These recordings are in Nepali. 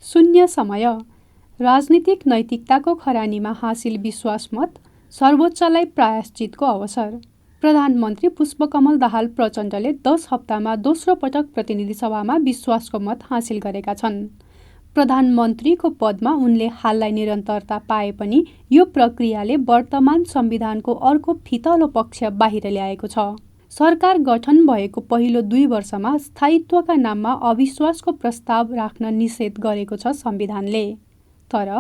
शून्य समय, राजनीतिक नैतिकताको खरानीमा हासिल विश्वास मत, सर्वोच्चलाई प्रायश्चितको अवसर। प्रधानमन्त्री पुष्पकमल दाहाल प्रचण्डले 10 हप्तामा दोस्रो पटक प्रतिनिधि सभामा विश्वासको मत हासिल गरेका छन्। प्रधानमन्त्रीको पदमा उनले हाललाई निरन्तरता पाए पनि यो प्रक्रियाले वर्तमान संविधानको अर्को फितलो पक्ष बाहिर ल्याएको छ। सरकार गठन भएको पहिलो 2 वर्षमा स्थायित्वका नाममा अविश्वासको प्रस्ताव राख्न निषेध गरेको छ संविधानले। तर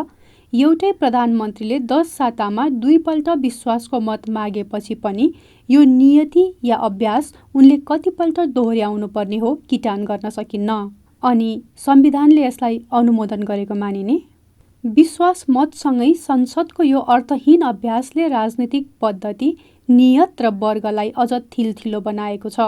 एउटै प्रधानमन्त्रीले 10 सातामा 2 पल्ट विश्वासको मत मागेपछि पनि यो नियति या अभ्यास उनले कतिपल्ट दोहोर्याउनु पर्ने हो किटान गर्न सकिन्न। अनि संविधानले यसलाई अनुमोदन गरेको मानिने? विश्वास मतसँगै संसदको यो अर्थहीन अभ्यासले राजनीतिक पद्धति, नियत र वर्गलाई अझ थिलथिलो बनाएको छ।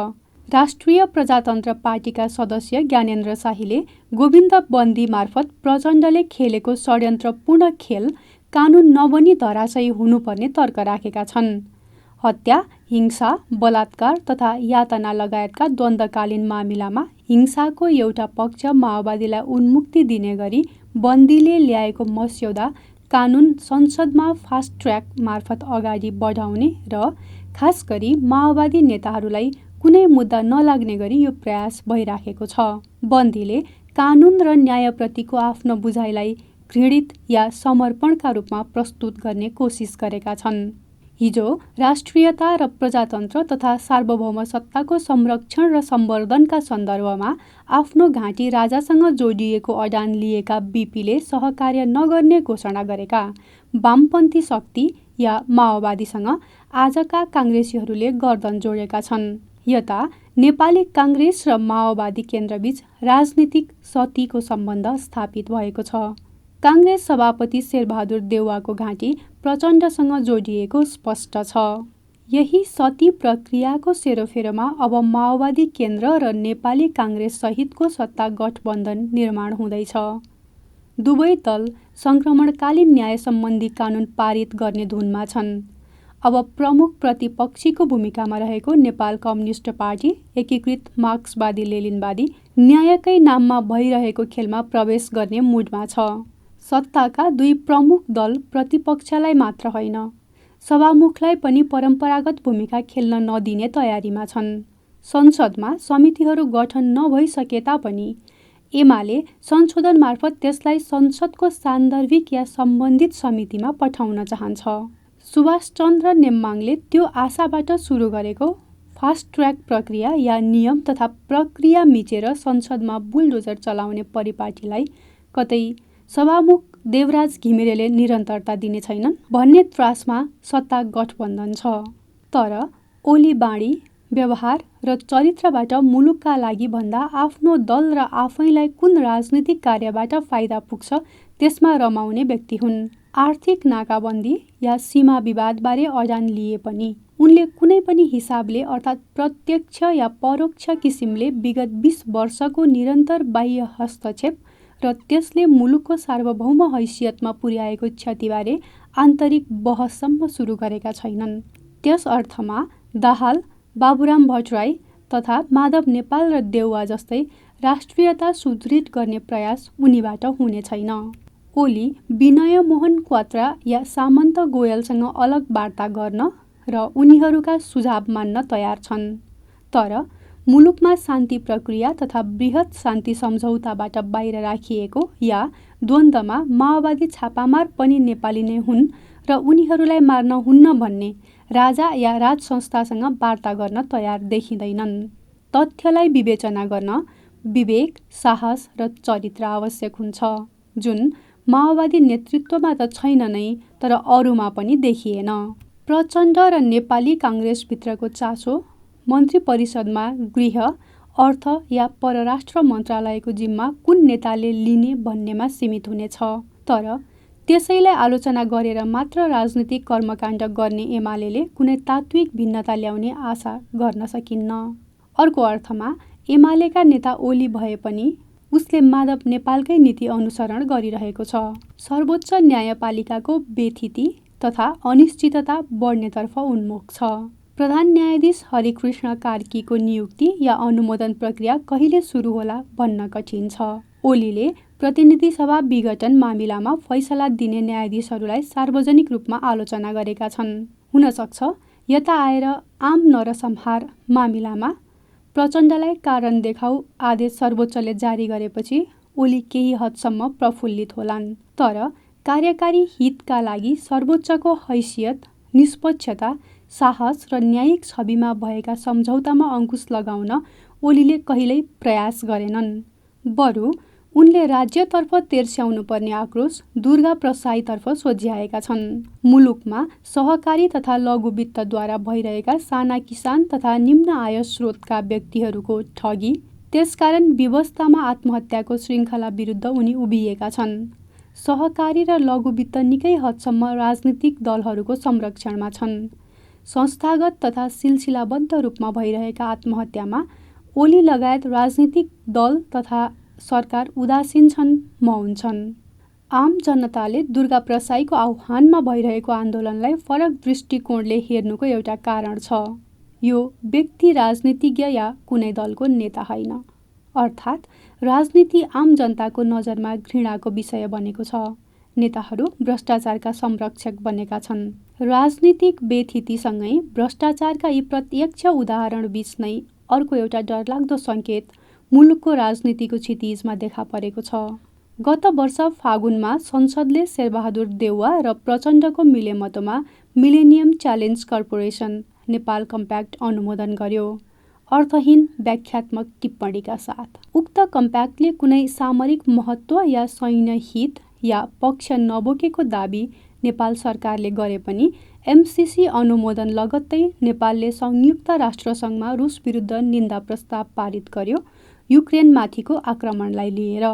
राष्ट्रिय प्रजातन्त्र पार्टीका सदस्य ज्ञानेन्द्र शाहीले गोविन्द बन्दी मार्फत प्रचण्डले खेलेको षड्यन्त्रपूर्ण खेल कानुन नबनी धराशयी हुनुपर्ने तर्क राखेका छन्। हत्या, हिंसा, बलात्कार तथा यातना लगायतका द्वन्द्वकालीन मामिलामा हिंसाको एउटा पक्ष माओवादीलाई उन्मुक्ति दिने गरी बन्दीले ल्याएको मस्यौदा कानुन संसदमा फास्ट ट्र्याक मार्फत अगाडि बढाउने र खास गरी माओवादी नेताहरूलाई कुनै मुद्दा नलाग्ने गरी यो प्रयास भइराखेको छ। बन्दीले कानुन र न्यायप्रतिको आफ्नो बुझाइलाई घृणित या समर्पणका रूपमा प्रस्तुत गर्ने कोसिस गरेका छन्। हिजो राष्ट्रियता र प्रजातन्त्र तथा सार्वभौम सत्ताको संरक्षण र सम्वर्धनका सन्दर्भमा आफ्नो घाँटी राजासँग जोडिएको अडान लिएका बीपीले सहकार्य नगर्ने घोषणा गरेका वामपन्थी शक्ति या माओवादीसँग आजका काङ्ग्रेसीहरूले गर्दन जोडेका छन्। यता नेपाली काङ्ग्रेस र माओवादी केन्द्रबीच राजनीतिक सतीको सम्बन्ध स्थापित भएको छ। काङ्ग्रेस सभापति शेरबहादुर देउवाको घाँटी प्रचण्डसँग जोडिएको स्पष्ट छ। यही सती प्रक्रियाको सेरोफेरोमा अब माओवादी केन्द्र र नेपाली काङ्ग्रेस सहितको सत्ता गठबन्धन निर्माण हुँदैछ। दुवै दल सङ्क्रमणकालीन न्याय सम्बन्धी कानुन पारित गर्ने धुनमा छन्। अब प्रमुख प्रतिपक्षीको भूमिकामा रहेको नेपाल कम्युनिस्ट पार्टी, एकीकृत मार्क्सवादी लेनिनवादी न्यायकै नाममा भइरहेको खेलमा प्रवेश गर्ने मुडमा छ। सत्ताका 2 प्रमुख दल प्रतिपक्षलाई मात्र होइन, सभामुखलाई पनि परम्परागत भूमिका खेल्न नदिने तयारीमा छन्। संसदमा समितिहरू गठन नभइसके तापनि एमाले संशोधन मार्फत त्यसलाई संसदको सान्दर्भिक या सम्बन्धित समितिमा पठाउन चाहन्छ। सुभाषचन्द्र नेम्माङले त्यो आशाबाट सुरु गरेको फास्ट ट्र्याक प्रक्रिया या नियम तथा प्रक्रिया मिचेर संसदमा बुलडोजर चलाउने परिपाटीलाई कतै सभामुख देवराज घिमिरेले निरन्तरता दिने छैनन् भन्ने त्रासमा सत्ता गठबन्धन छ। तर ओली बाणी, व्यवहार र चरित्रबाट मुलुकका लागि भन्दा आफ्नो दल र आफैलाई कुन राजनीतिक कार्यबाट फाइदा पुग्छ त्यसमा रमाउने व्यक्ति हुन्। आर्थिक नाकाबन्दी या सीमा विवादबारे अडान लिए पनि उनले कुनै पनि हिसाबले अर्थात् प्रत्यक्ष या परोक्ष किसिमले विगत 20 वर्षको निरन्तर बाह्य हस्तक्षेप र त्यसले मुलुकको सार्वभौम हैसियतमा पुर्याएको क्षतिबारे आन्तरिक बहससम्म सुरु गरेका छैनन्। त्यस अर्थमा दाहाल, बाबुराम भट्टराई तथा माधव नेपाल र देउवा जस्तै राष्ट्रियता सुदृढ गर्ने प्रयास उनीबाट हुने छैन। ओली विनय मोहन क्वात्रा या सामन्त गोयलसँग अलग वार्ता गर्न र उनीहरूका सुझाव मान्न तयार छन्। तर मुलुकमा शान्ति प्रक्रिया तथा बृहत शान्ति सम्झौताबाट बाहिर राखिएको या द्वन्द्वमा माओवादी छापामार पनि नेपाली नै हुन् र उनीहरूलाई मार्न हुन्न भन्ने राजा या राज संस्थासँग वार्ता गर्न तयार देखिँदैनन्। तथ्यलाई विवेचना गर्न विवेक, साहस र चरित्र आवश्यक हुन्छ, जुन माओवादी नेतृत्वमा त छैन नै तर अरूमा पनि देखिएन। प्रचण्ड र नेपाली काङ्ग्रेसभित्रको चासो मन्त्री परिषदमा गृह, अर्थ या परराष्ट्र मन्त्रालयको जिम्मा कुन नेताले लिने भन्नेमा सीमित हुनेछ। तर त्यसैलाई आलोचना गरेर मात्र राजनीतिक कर्मकाण्ड गर्ने एमाले कुनै तात्विक भिन्नता ल्याउने आशा गर्न सकिन्न। अर्को अर्थमा एमालेका नेता ओली भए पनि उसले माधव नेपालकै नीति अनुसरण गरिरहेको छ। सर्वोच्च न्यायपालिकाको बेथिति तथा अनिश्चितता बढ्नेतर्फ उन्मुख छ। प्रधान न्यायाधीश हरिकृष्ण कार्कीको नियुक्ति या अनुमोदन प्रक्रिया कहिले सुरु होला भन्न कठिन छ। ओलीले प्रतिनिधि सभा विघटन मामिलामा फैसला दिने न्यायाधीशहरूलाई सार्वजनिक रूपमा आलोचना गरेका छन्। हुन सक्छ यता आएर आम नरसंहार मामिलामा प्रचण्डलाई कारण देखाऊ आदेश सर्वोच्चले जारी गरेपछि ओली केही हदसम्म प्रफुल्लित होलान्। तर कार्यकारी हितका लागि सर्वोच्चको हैसियत, निष्पक्षता, साहस र न्यायिक छविमा भएका सम्झौतामा अंकुश लगाउन ओलीले कहिल्यै प्रयास गरेनन्। बरु उनले राज्यतर्फ तेर्स्याउनु पर्ने आक्रोश दुर्गा प्रसाईतर्फ सोझ्याएका छन्। मुलुकमा सहकारी तथा लघु वित्तद्वारा भइरहेका साना किसान तथा निम्न आय स्रोतका व्यक्तिहरूको ठगी, त्यसकारण व्यवस्थामा आत्महत्याको श्रृङ्खला विरुद्ध उनी उभिएका छन्। सहकारी र लघु वित्त निकै हदसम्म राजनीतिक दलहरूको संरक्षणमा छन्। संस्थागत तथा सिलसिलाबद्ध रूपमा भइरहेका आत्महत्यामा ओली लगायत राजनीतिक दल तथा सरकार उदासीन छन्, मौन छन्। आम जनताले दुर्गा प्रसाईको आह्वानमा भइरहेको आन्दोलनलाई फरक दृष्टिकोणले हेर्नुको एउटा कारण छ। यो व्यक्ति राजनीतिज्ञ या कुनै दलको नेता होइन। अर्थात् राजनीति आम जनताको नजरमा घृणाको विषय बनेको छ। नेताहरू भ्रष्टाचारका संरक्षक बनेका छन्। राजनीतिक बेथितिसँगै भ्रष्टाचारका यी प्रत्यक्ष उदाहरण बीच नै अर्को एउटा डरलाग्दो सङ्केत मुलुकको राजनीतिको क्षितिजमा देखा परेको छ। गत वर्ष फागुनमा संसदले शेरबहादुर देउवा र प्रचण्डको मिलेमतोमा millennium challenge corporation Nepal compact अनुमोदन गर्यो, अर्थहीन व्याख्यात्मक टिप्पणीका साथ। उक्त कम्प्याक्टले कुनै सामरिक महत्त्व या सैन्य हित या पक्ष नबोकेको दाबी नेपाल सरकारले गरे पनि एमसिसी अनुमोदन लगत्तै नेपालले संयुक्त राष्ट्रसङ्घमा रुस विरुद्ध निन्दा प्रस्ताव पारित गर्यो, युक्रेनमाथिको आक्रमणलाई लिएर।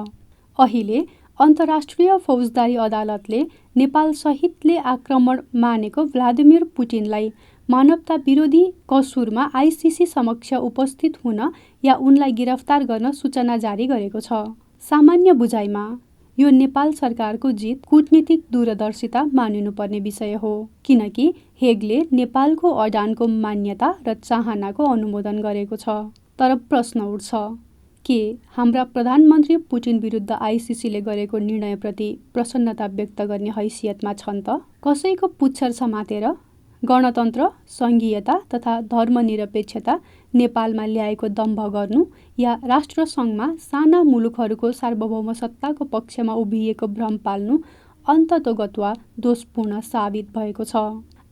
अहिले अन्तर्राष्ट्रिय फौजदारी अदालतले नेपाल सहितले आक्रमण मानेको भ्लादिमिर पुटिनलाई मानवता विरोधी कसुरमा आइसिसी समक्ष उपस्थित हुन या उनलाई गिरफ्तार गर्न सूचना जारी गरेको छ। सामान्य बुझाइमा यो नेपाल सरकारको जित कूटनीतिक दूरदर्शिता मानिनुपर्ने विषय हो, किनकि हेगले नेपालको अडानको मान्यता र चाहनाको अनुमोदन गरेको छ। तर प्रश्न उठ्छ, के हाम्रा प्रधानमन्त्री पुटिन विरुद्ध आइसिसीले गरेको निर्णयप्रति प्रसन्नता व्यक्त गर्ने हैसियतमा छन् त? कसैको पुच्छर समातेर गणतन्त्र, सङ्घीयता तथा धर्मनिरपेक्षता नेपालमा ल्याएको दम्भ गर्नु या राष्ट्रसङ्घमा साना मुलुकहरूको सार्वभौमसत्ताको पक्षमा उभिएको भ्रम पाल्नु अन्ततोगत्वा दोषपूर्ण साबित भएको छ।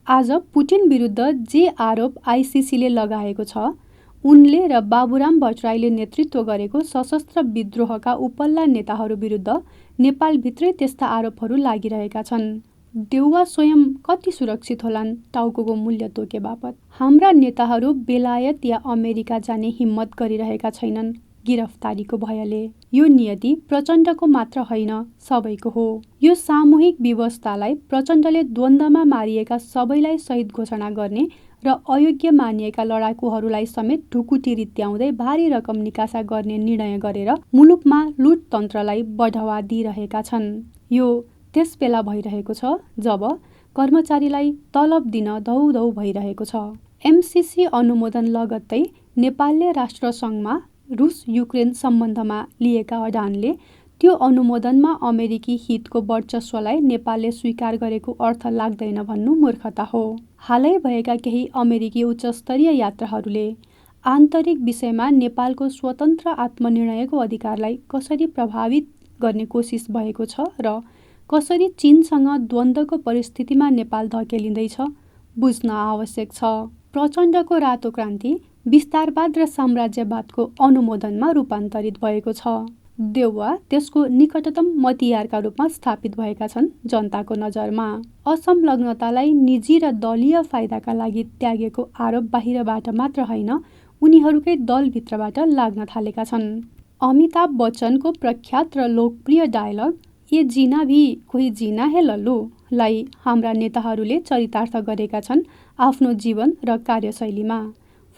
आज पुटिन विरुद्ध जे आरोप आइसिसीले लगाएको छ, उनले र बाबुराम भट्टराईले नेतृत्व गरेको सशस्त्र विद्रोहका उपल्ला नेताहरू विरुद्ध नेपालभित्रै त्यस्ता आरोपहरू लागिरहेका छन्। देउवा स्वयं कति सुरक्षित होलान् टाउको मूल्य तोके बापत? हाम्रा नेताहरू बेलायत या अमेरिका जाने हिम्मत गरिरहेका छैनन् गिरफ्तारीको भयले। यो नियति प्रचण्डको मात्र होइन, सबैको हो। यो सामूहिक व्यवस्थालाई प्रचण्डले द्वन्द्वमा मारिएका सबैलाई शहीद घोषणा गर्ने र अयोग्य मानिएका लडाकुहरूलाई समेत ढुकुटी रित्याउँदै भारी रकम निकासा गर्ने निर्णय गरेर मुलुकमा लुटतन्त्रलाई बढावा दिइरहेका छन्। यो त्यस बेला भइरहेको छ जब कर्मचारीलाई तलब दिन धौधौ भइरहेको छ। एमसिसी अनुमोदन लगत्तै नेपालले राष्ट्रसङ्घमा रुस युक्रेन सम्बन्धमा लिएका अडानले त्यो अनुमोदनमा अमेरिकी हितको वर्चस्वलाई नेपालले स्वीकार गरेको अर्थ लाग्दैन भन्नु मूर्खता हो। हालै भएका केही अमेरिकी उच्चस्तरीय यात्राहरूले आन्तरिक विषयमा नेपालको स्वतन्त्र आत्मनिर्णयको अधिकारलाई कसरी प्रभावित गर्ने कोसिस भएको छ र कसरी चीनसँग द्वन्द्वको परिस्थितिमा नेपाल धकेलिँदैछ बुझ्न आवश्यक छ। प्रचण्डको रातो क्रान्ति विस्तारवाद र साम्राज्यवादको अनुमोदनमा रूपान्तरित भएको छ। देउवा त्यसको निकटतम मतियारका रूपमा स्थापित भएका छन् जनताको नजरमा। असंलग्नतालाई निजी र दलीय फाइदाका लागि त्यागेको आरोप बाहिरबाट मात्र होइन, उनीहरूकै दलभित्रबाट लाग्न थालेका छन्। अमिताभ बच्चनको प्रख्यात र लोकप्रिय डायलग "ये जीना भी कोही जीना है लल्लू" लाई हाम्रा नेताहरूले चरितार्थ गरेका छन् आफ्नो जीवन र कार्यशैलीमा।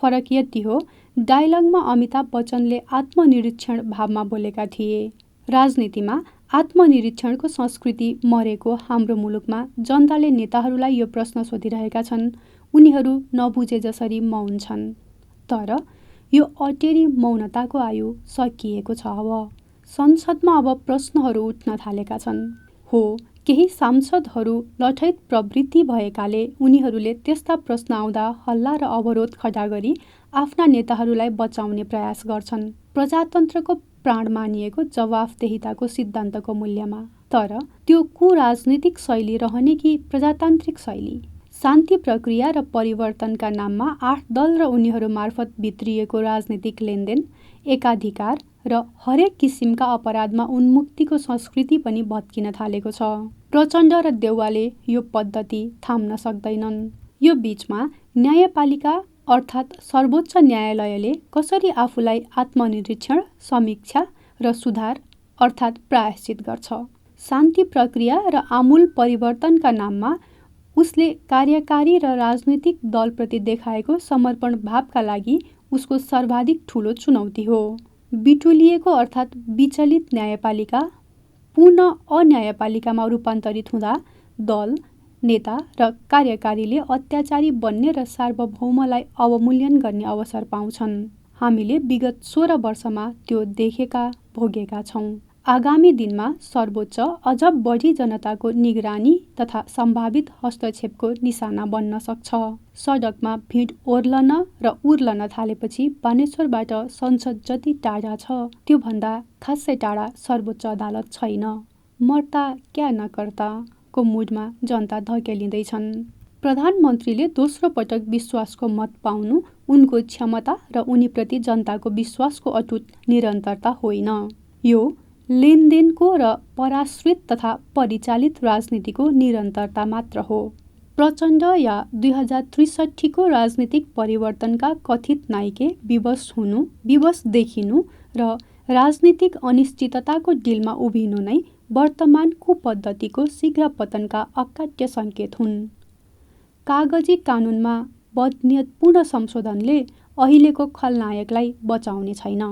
फरक यति हो, डायलगमा अमिताभ बच्चनले आत्मनिरीक्षण भावमा बोलेका थिए। राजनीतिमा आत्मनिरीक्षणको संस्कृति मरेको हाम्रो मुलुकमा जनताले नेताहरूलाई यो प्रश्न सोधिरहेका छन्। उनीहरू नबुझे जसरी मौन छन्। तर यो अटेरी मौनताको आयु सकिएको छ। अब संसदमा अब प्रश्नहरू उठ्न थालेका छन्। हो, केही सांसदहरू लठैत प्रवृत्ति भएकाले उनीहरूले त्यस्ता प्रश्न आउँदा हल्ला र अवरोध खडा गरी आफ्ना नेताहरूलाई बचाउने प्रयास गर्छन्, प्रजातन्त्रको प्राण मानिएको जवाफदेहिताको सिद्धान्तको मूल्यमा। तर त्यो कुराजनीतिक शैली रहने कि प्रजातान्त्रिक शैली? शान्ति प्रक्रिया र परिवर्तनका नाममा 8 दल र उनीहरू मार्फत भित्रिएको राजनीतिक लेनदेन, एकाधिकार र हरेक किसिमका अपराधमा उन्मुक्तिको संस्कृति पनि भत्किन थालेको छ। प्रचण्ड र देउवाले यो पद्धति थाम्न सक्दैनन्। यो बीचमा न्यायपालिका अर्थात् सर्वोच्च न्यायालयले कसरी आफूलाई आत्मनिरीक्षण, समीक्षा र सुधार अर्थात् प्रायश्चित गर्छ। शान्ति प्रक्रिया र आमूल परिवर्तनका नाममा उसले कार्यकारी र राजनीतिक दलप्रति देखाएको समर्पण भावका लागि उसको सर्वाधिक ठूलो चुनौती हो। बिटुलिएको अर्थात् विचलित न्यायपालिका पूर्ण अन्यायपालिकामा रूपान्तरित हुँदा दल, नेता र कार्यकारीले अत्याचारी बन्ने र सार्वभौमलाई अवमूल्यन गर्ने अवसर पाउँछन्। हामीले विगत 16 वर्षमा त्यो देखेका, भोगेका छौँ। आगामी दिनमा सर्वोच्च अझ बढी जनताको निगरानी तथा सम्भावित हस्तक्षेपको निशाना बन्न सक्छ। सडकमा भिड ओर्लन र उर्लन थालेपछि बानेश्वरबाट संसद जति टाढा छ त्योभन्दा खासै टाढा सर्वोच्च अदालत छैन। मर्ता क्या नकर्ता को मुडमा जनता धकेलिँदैछन्। प्रधानमन्त्रीले दोस्रो पटक विश्वासको मत पाउनु उनको क्षमता र उनीप्रति जनताको विश्वासको अटुट निरन्तरता होइन। यो लेनदेनको र पराश्रित तथा परिचालित राजनीतिको निरन्तरता मात्र हो। प्रचण्ड या 2063 को राजनीतिक परिवर्तनका कथित नायिके विवश हुनु, विवश देखिनु र राजनीतिक अनिश्चितताको डिलमा उभिनु नै वर्तमान कुपद्धतिको शीघ्र पतनका अकाट्य सङ्केत हुन्। कागजी कानुनमा बदनियतपूर्ण संशोधनले अहिलेको खलनायकलाई बचाउने छैन।